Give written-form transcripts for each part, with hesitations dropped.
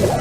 Hello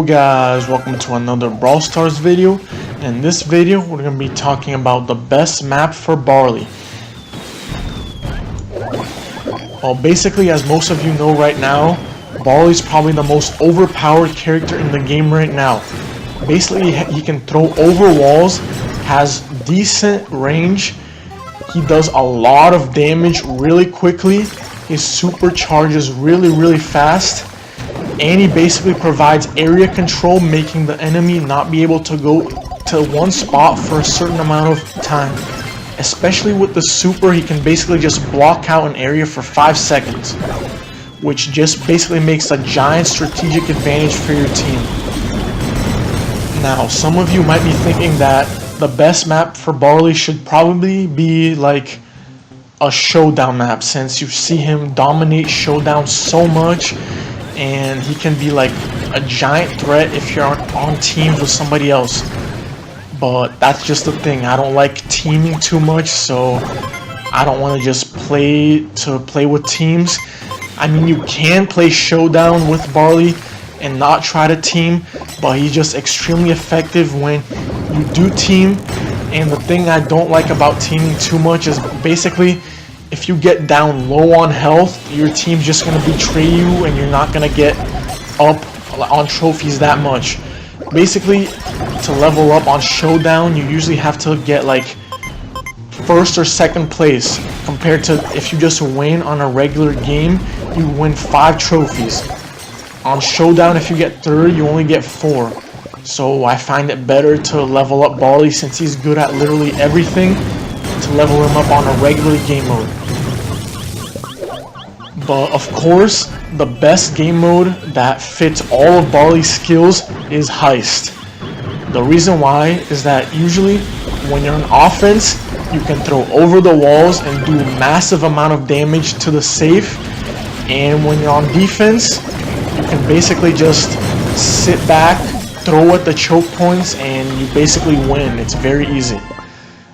guys, welcome to another Brawl Stars video. In this video we're going to be talking about the best map for Barley. Well, basically, as most of you know right now, Barley is probably the most overpowered character in the game right now. Basically, he can throw over walls, has decent range, he does a lot of damage really quickly, his super charges really fast, and he basically provides area control, making the enemy not be able to go to one spot for a certain amount of time. Especially with the super, he can basically just block out an area for 5 seconds, which just basically makes a giant strategic advantage for your team. Now, some of you might be thinking that the best map for Barley should probably be like a showdown map, since you see him dominate showdown so much, and he can be like a giant threat if you're on teams with somebody else. But that's just the thing, I don't like teaming too much, so I don't want to just play with teams. I mean, you can play showdown with Barley and not try to team, but he's just extremely effective when you do team. And the thing I don't like about teaming too much is basically, if you get down low on health, your team's just going to betray you and you're not going to get up on trophies that much. Basically, to level up on showdown, you usually have to get like first or second place, compared to if you just win on a regular game, you win 5 trophies. On showdown, if you get third, you only get 4. So I find it better to level up Barley, since he's good at literally everything, to level him up on a regular game mode. But of course, the best game mode that fits all of Barley's skills is heist. The reason why is that usually when you're on offense, you can throw over the walls and do massive amount of damage to the safe, and when you're on defense, you can basically just sit back, throw at the choke points, and you basically win. It's very easy.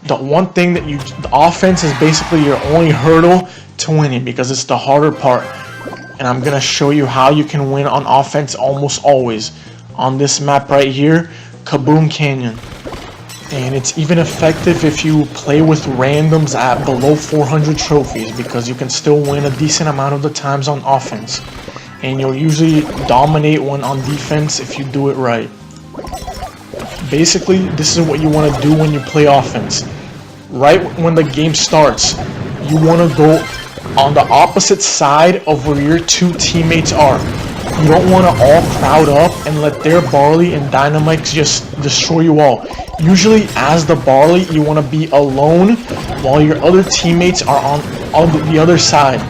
The one thing that the offense is basically your only hurdle to winning, because it's the harder part, and I'm gonna show you how you can win on offense almost always on this map right here, Kaboom Canyon. And it's even effective if you play with randoms at below 400 trophies, because you can still win a decent amount of the times on offense, and you'll usually dominate when on defense if you do it right. Basically, this is what you want to do when you play offense. Right when the game starts, you want to go on the opposite side of where your 2 teammates are. You don't want to all crowd up and let their Barley and Dynamite just destroy you all. Usually, as the Barley, you want to be alone while your other teammates are on the other side.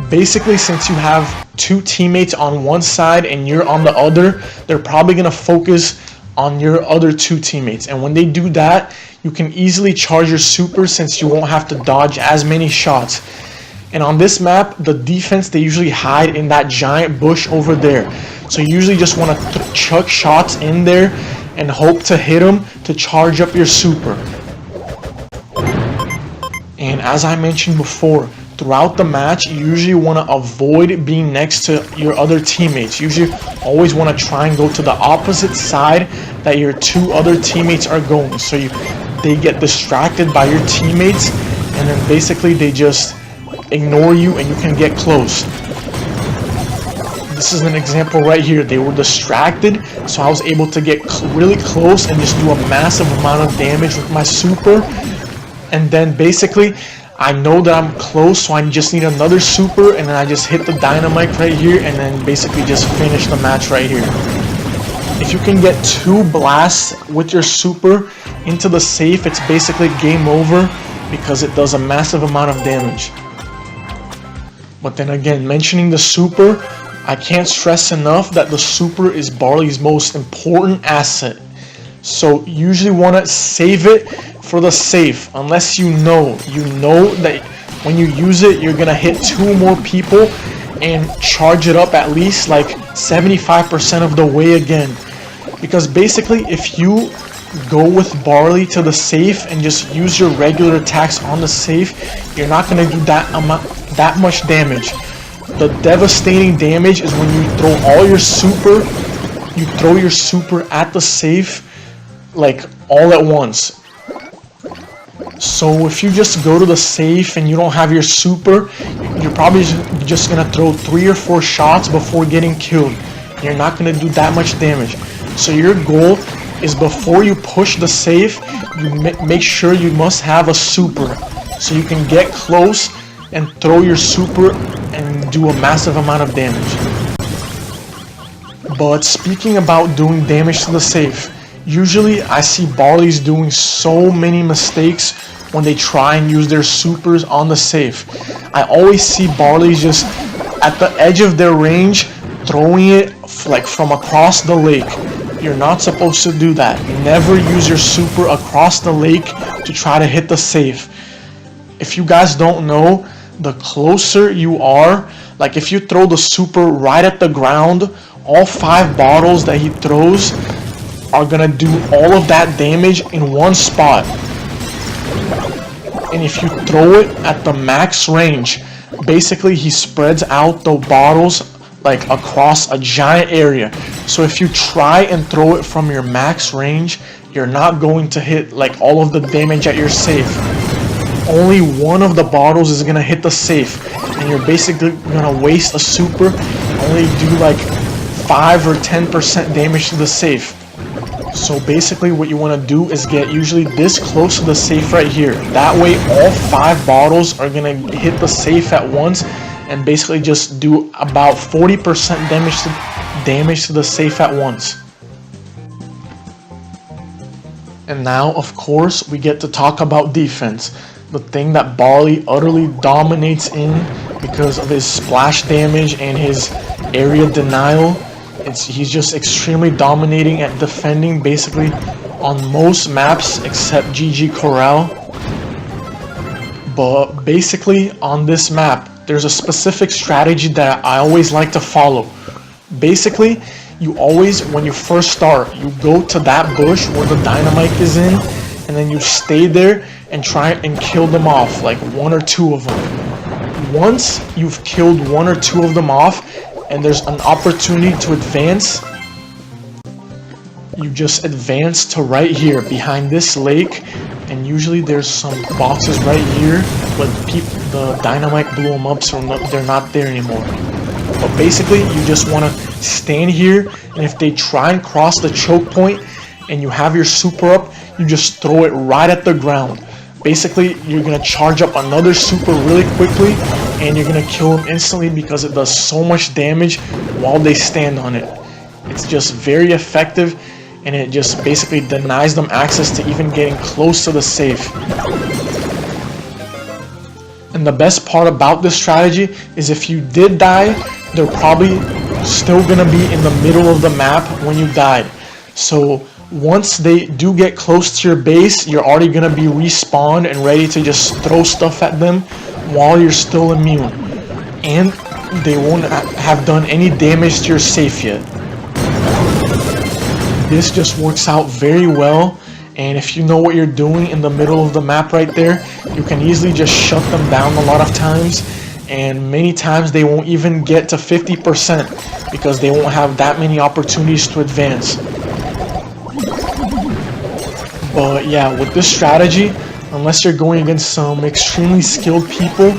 Basically, since you have 2 teammates on one side and you're on the other, they're probably going to focus on your other 2 teammates. And when they do that, you can easily charge your super, since you won't have to dodge as many shots. And on this map, the defense, they usually hide in that giant bush over there. So you usually just want to chuck shots in there and hope to hit them to charge up your super. And as I mentioned before, throughout the match, you usually want to avoid being next to your other teammates. You usually always want to try and go to the opposite side that your 2 other teammates are going, so they get distracted by your teammates, and then basically they just ignore you and you can get close. This is an example right here. They were distracted, so I was able to get really close and just do a massive amount of damage with my super. And then basically, I know that I'm close, so I just need another super, and then I just hit the Dynamite right here, and then basically just finish the match right here. If you can get 2 blasts with your super into the safe, it's basically game over, because it does a massive amount of damage. But then again, mentioning the super, I can't stress enough that the super is Barley's most important asset. So you usually want to save it for the safe, unless you know that when you use it you're gonna hit 2 more people and charge it up at least like 75% of the way again. Because basically if you go with Barley to the safe and just use your regular attacks on the safe, you're not gonna do that much damage. The devastating damage is when you throw all your super, at the safe like all at once. So if you just go to the safe and you don't have your super, you're probably just gonna throw 3 or 4 shots before getting killed. You're not gonna do that much damage. So your goal is before you push the safe, you make sure you must have a super, so you can get close and throw your super and do a massive amount of damage. But speaking about doing damage to the safe, usually I see Barleys doing so many mistakes when they try and use their supers on the safe. I always see Barleys just at the edge of their range throwing it like from across the lake. You're not supposed to do that. Never use your super across the lake to try to hit the safe. If you guys don't know, the closer you are, like if you throw the super right at the ground, all 5 bottles that he throws are gonna do all of that damage in one spot. And if you throw it at the max range, basically he spreads out the bottles like across a giant area. So if you try and throw it from your max range, you're not going to hit like all of the damage at your safe. Only one of the bottles is gonna hit the safe, and you're basically gonna waste a super, only do like 5 or 10% damage to the safe. So basically what you want to do is get usually this close to the safe right here. That way all 5 bottles are gonna hit the safe at once and basically just do about 40% damage to the safe at once. And now of course we get to talk about defense. The thing that Barley utterly dominates in because of his splash damage and his area denial. He's just extremely dominating at defending basically on most maps except GG Corral. But basically on this map, there's a specific strategy that I always like to follow. Basically, you always, when you first start, you go to that bush where the dynamite is in, and then you stay there and try and kill them off, like 1 or 2 of them. Once you've killed 1 or 2 of them off, and there's an opportunity to advance, you just advance to right here behind this lake, and usually there's some boxes right here, but the dynamite blew them up, so they're not there anymore. But basically you just want to stand here, and if they try and cross the choke point and you have your super up, you just throw it right at the ground. Basically you're gonna charge up another super really quickly, and you're gonna kill them instantly because it does so much damage while they stand on it. It's just very effective, and it just basically denies them access to even getting close to the safe. And the best part about this strategy is if you did die, they're probably still gonna be in the middle of the map when you died. So once they do get close to your base, you're already gonna be respawned and ready to just throw stuff at them while you're still immune. And they won't have done any damage to your safe yet. This just works out very well, and if you know what you're doing in the middle of the map right there, you can easily just shut them down a lot of times, and many times they won't even get to 50% because they won't have that many opportunities to advance. But yeah, with this strategy, unless you're going against some extremely skilled people,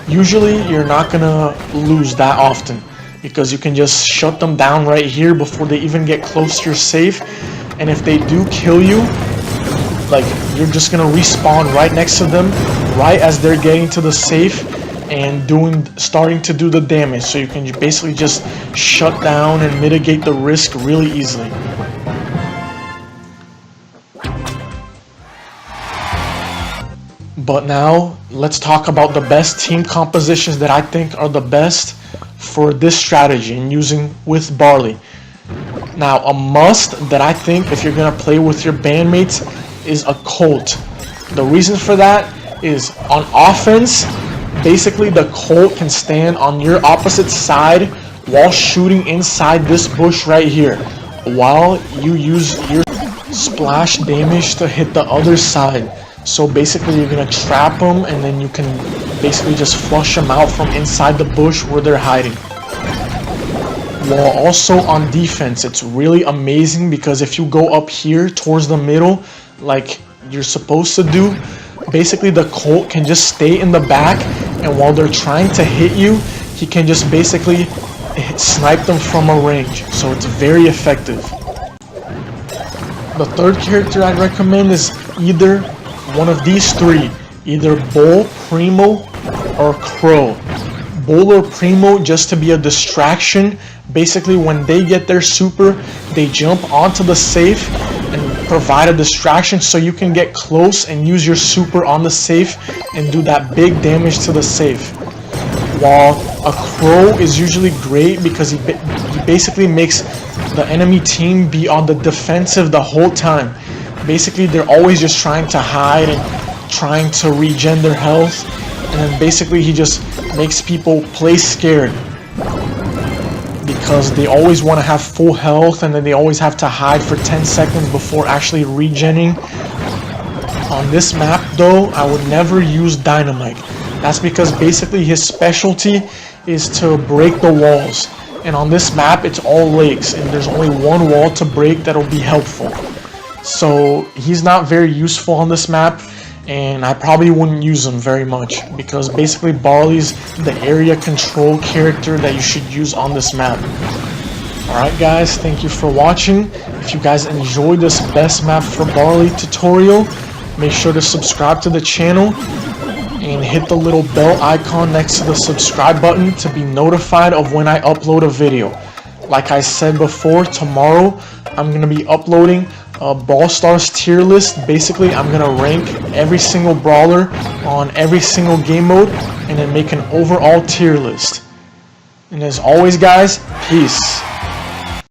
usually you're not gonna lose that often, because you can just shut them down right here before they even get close to your safe. And if they do kill you, like, you're just gonna respawn right next to them right as they're getting to the safe and starting to do the damage, so you can basically just shut down and mitigate the risk really easily. But now let's talk about the best team compositions that I think are the best for this strategy and using with Barley. Now, a must that I think if you're gonna play with your bandmates is a Colt. The reason for that is on offense, basically the Colt can stand on your opposite side while shooting inside this bush right here, while you use your splash damage to hit the other side. So basically you're gonna trap them and then you can basically just flush them out from inside the bush where they're hiding. While also on defense, it's really amazing because if you go up here towards the middle like you're supposed to do, basically the Colt can just stay in the back, and while they're trying to hit you, he can just basically snipe them from a range. So it's very effective. The third character I'd recommend is either one of these three, either Bull, Primo, or Crow. Bull or Primo just to be a distraction. Basically when they get their super, they jump onto the safe and provide a distraction so you can get close and use your super on the safe and do that big damage to the safe. While a Crow is usually great because he basically makes the enemy team be on the defensive the whole time. Basically they're always just trying to hide and trying to regen their health, and then basically he just makes people play scared because they always want to have full health, and then they always have to hide for 10 seconds before actually regenning. On this map though, I would never use Dynamite. That's because basically his specialty is to break the walls, and on this map it's all lakes and there's only one wall to break that'll be helpful. So he's not very useful on this map, and I probably wouldn't use him very much because basically Barley's the area control character that you should use on this map. Alright guys, thank you for watching. If you guys enjoyed this best map for Barley tutorial, make sure to subscribe to the channel and hit the little bell icon next to the subscribe button to be notified of when I upload a video. Like I said before, tomorrow I'm going to be uploading a Brawl Stars tier list. Basically, I'm going to rank every single brawler on every single game mode and then make an overall tier list. And as always guys, peace.